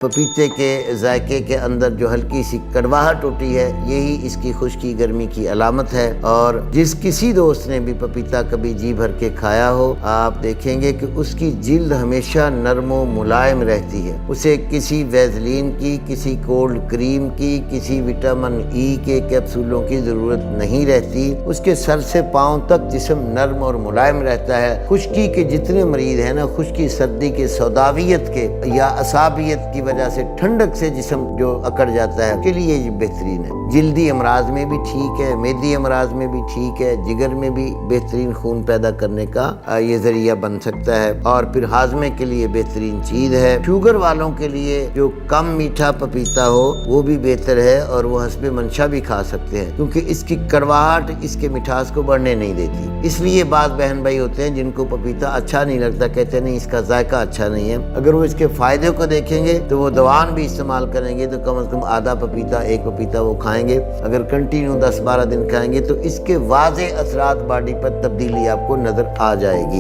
پپیتے کے ذائقے کے اندر جو ہلکی سی کڑواہٹ ہوتی ہے یہی اس کی خشکی گرمی کی علامت ہے، اور جس کسی دوست نے بھی پپیتا کبھی جی بھر کے کھایا ہو آپ دیکھیں گے کہ اس کی جلد ہمیشہ نرم و ملائم رہتی ہے، اسے کسی ویزلین کی، کسی کولڈ کریم کی، کسی وٹامن ای کے کیپسولوں کی ضرورت نہیں رہتی، اس کے سر سے پاؤں تک جسم نرم اور ملائم رہتا ہے۔ خشکی کے جتنے مریض ہیں نا، خشکی سردی کے سوداویت کے یا عصابیت کی وجہ سے ٹھنڈک سے جسم جو اکڑ جاتا ہے، اس کے لیے یہ بہترین ہے۔ جلدی امراض میں بھی ٹھیک ہے، معدی امراض میں بھی ٹھیک ہے، جگر میں بھی بہترین خون پیدا کرنے کا یہ ذریعہ بن سکتا ہے، اور پھر ہاضمے کے لیے بہترین چیز ہے۔ شوگر والوں کے لیے جو کم میٹھا پپیتا ہو وہ بھی بہتر ہے، اور وہ حسب منشا بھی کھا سکتے ہیں، کیونکہ اس کی کڑواہٹ اس کے مٹھاس کو بڑھنے نہیں دیتی۔ اس لیے بعض بہن بھائی ہوتے ہیں جن کو پپیتا اچھا نہیں لگتا، کہتے ہیں نہیں اس کا ذائقہ اچھا نہیں ہے۔ اگر وہ اس کے فائدے کو دیکھیں گے تو وہ دوان بھی استعمال کریں گے، تو کم از کم آدھا پپیتا، ایک پپیتا وہ کھائیں گے۔ اگر کنٹینیو 10-12 دن کھائیں گے تو اس کے واضح اثرات باڈی پر تبدیلی آپ کو نظر آ جائے گی۔